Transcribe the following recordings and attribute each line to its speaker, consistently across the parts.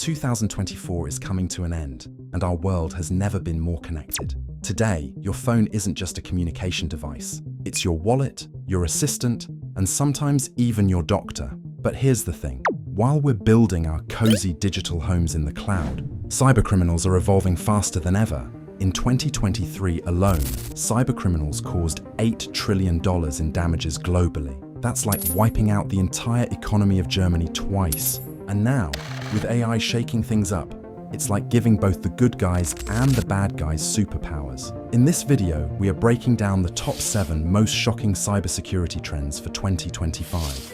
Speaker 1: 2024 is coming to an end, and our world has never been more connected. Today, your phone isn't just a communication device. It's your wallet, your assistant, and sometimes even your doctor. But here's the thing. While we're building our cozy digital homes in the cloud, cybercriminals are evolving faster than ever. In 2023 alone, cybercriminals caused $8 trillion in damages globally. That's like wiping out the entire economy of Germany twice. And now, with AI shaking things up, it's like giving both the good guys and the bad guys superpowers. In this video, we are breaking down the top 7 most shocking cybersecurity trends for 2025.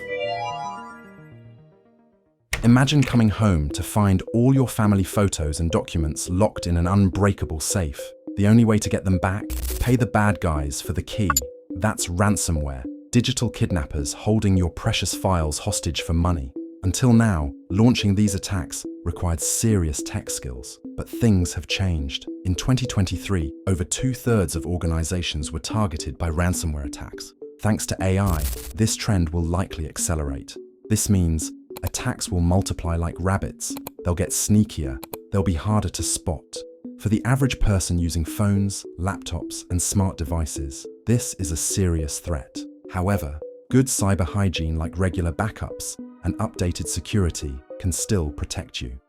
Speaker 1: Imagine coming home to find all your family photos and documents locked in an unbreakable safe. The only way to get them back? Pay the bad guys for the key. That's ransomware, digital kidnappers holding your precious files hostage for money. Until now, launching these attacks required serious tech skills, but things have changed. In 2023, over 2/3 of organizations were targeted by ransomware attacks. Thanks to AI, this trend will likely accelerate. This means attacks will multiply like rabbits. They'll get sneakier. They'll be harder to spot. For the average person using phones, laptops, and smart devices, this is a serious threat. However, good cyber hygiene like regular backups and updated security can still protect you.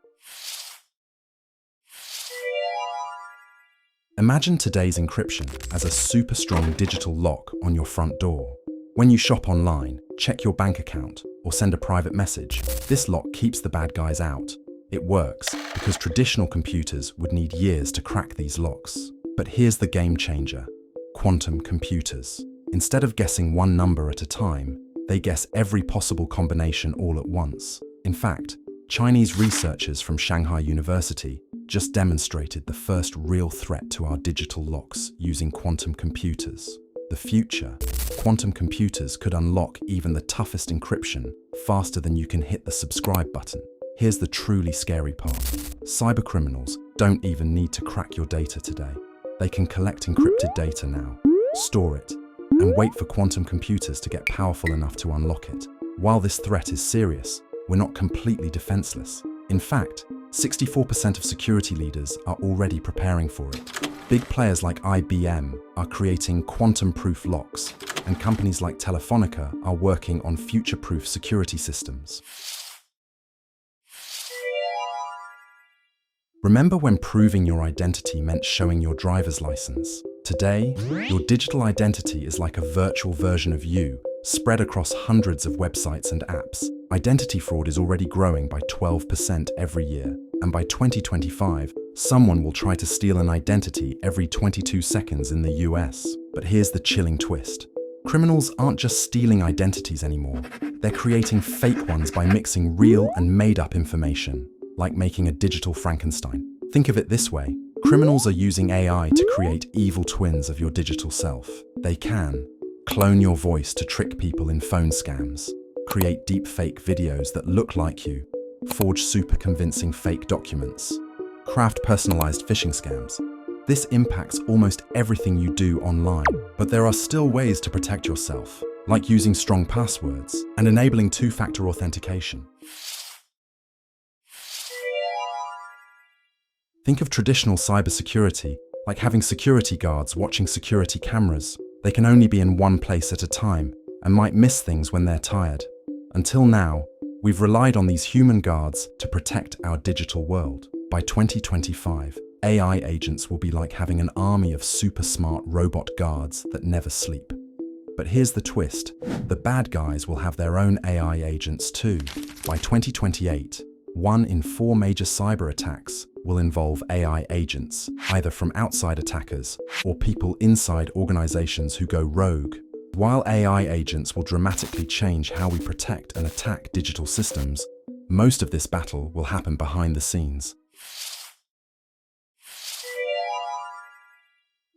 Speaker 1: Imagine today's encryption as a super strong digital lock on your front door. When you shop online, check your bank account, or send a private message, this lock keeps the bad guys out. It works because traditional computers would need years to crack these locks. But here's the game changer: quantum computers. Instead of guessing one number at a time, they guess every possible combination all at once. In fact, Chinese researchers from Shanghai University just demonstrated the first real threat to our digital locks using quantum computers. The future, quantum computers could unlock even the toughest encryption faster than you can hit the subscribe button. Here's the truly scary part. Cybercriminals don't even need to crack your data today. They can collect encrypted data now, store it, and wait for quantum computers to get powerful enough to unlock it. While this threat is serious, we're not completely defenseless. In fact, 64% of security leaders are already preparing for it. Big players like IBM are creating quantum-proof locks, and companies like Telefonica are working on future-proof security systems. Remember when proving your identity meant showing your driver's license? Today, your digital identity is like a virtual version of you, spread across hundreds of websites and apps. Identity fraud is already growing by 12% every year, and by 2025, someone will try to steal an identity every 22 seconds in the US. But here's the chilling twist. Criminals aren't just stealing identities anymore. They're creating fake ones by mixing real and made-up information, like making a digital Frankenstein. Think of it this way. Criminals are using AI to create evil twins of your digital self. They can clone your voice to trick people in phone scams, create deepfake videos that look like you, forge super convincing fake documents, craft personalized phishing scams. This impacts almost everything you do online, but there are still ways to protect yourself, like using strong passwords and enabling two-factor authentication. Think of traditional cybersecurity, like having security guards watching security cameras. They can only be in one place at a time and might miss things when they're tired. Until now, we've relied on these human guards to protect our digital world. By 2025, AI agents will be like having an army of super smart robot guards that never sleep. But here's the twist. The bad guys will have their own AI agents too. By 2028, 1 in 4 major cyber attacks will involve AI agents, either from outside attackers or people inside organizations who go rogue. While AI agents will dramatically change how we protect and attack digital systems, most of this battle will happen behind the scenes.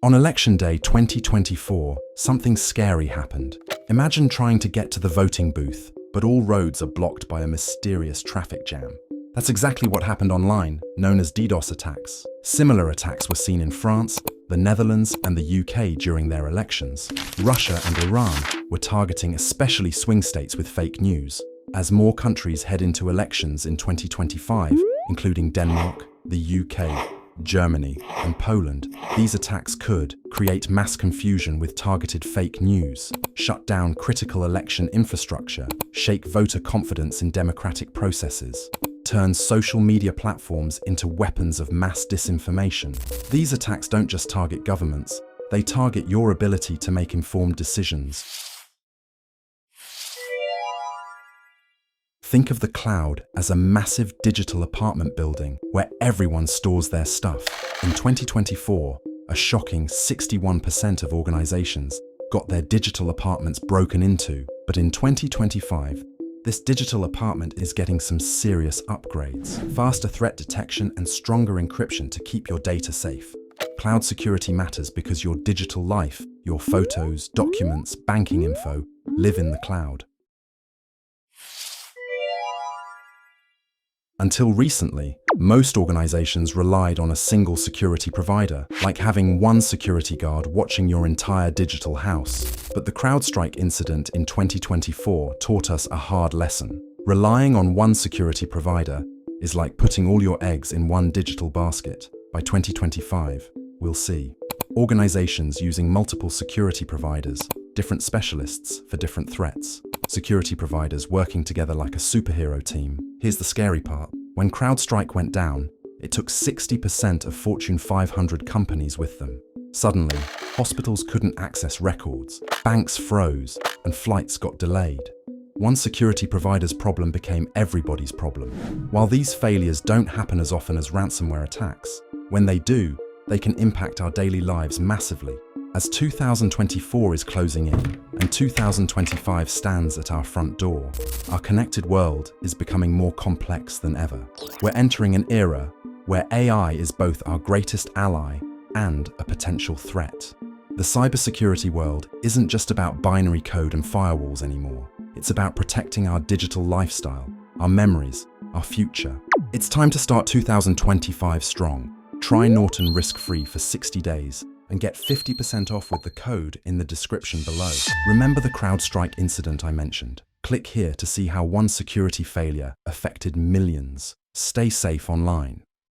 Speaker 1: On Election Day 2024, something scary happened. Imagine trying to get to the voting booth, but all roads are blocked by a mysterious traffic jam. That's exactly what happened online, known as DDoS attacks. Similar attacks were seen in France, the Netherlands, and the UK during their elections. Russia and Iran were targeting especially swing states with fake news. As more countries head into elections in 2025, including Denmark, the UK, Germany, and Poland. These attacks could create mass confusion with targeted fake news, shut down critical election infrastructure, shake voter confidence in democratic processes, turn social media platforms into weapons of mass disinformation. These attacks don't just target governments, they target your ability to make informed decisions. Think of the cloud as a massive digital apartment building where everyone stores their stuff. In 2024, a shocking 61% of organizations got their digital apartments broken into, but in 2025, this digital apartment is getting some serious upgrades. Faster threat detection and stronger encryption to keep your data safe. Cloud security matters because your digital life, your photos, documents, banking info, live in the cloud. Until recently, most organizations relied on a single security provider, like having one security guard watching your entire digital house. But the CrowdStrike incident in 2024 taught us a hard lesson. Relying on one security provider is like putting all your eggs in one digital basket. By 2025, we'll see organizations using multiple security providers, different specialists for different threats, security providers working together like a superhero team. Here's the scary part. When CrowdStrike went down, it took 60% of Fortune 500 companies with them. Suddenly, hospitals couldn't access records, banks froze, and flights got delayed. One security provider's problem became everybody's problem. While these failures don't happen as often as ransomware attacks, when they do, they can impact our daily lives massively. As 2024 is closing in and 2025 stands at our front door, our connected world is becoming more complex than ever. We're entering an era where AI is both our greatest ally and a potential threat. The cybersecurity world isn't just about binary code and firewalls anymore. It's about protecting our digital lifestyle, our memories, our future. It's time to start 2025 strong. Try Norton risk-free for 60 days and get 50% off with the code in the description below. Remember the CrowdStrike incident I mentioned? Click here to see how one security failure affected millions. Stay safe online.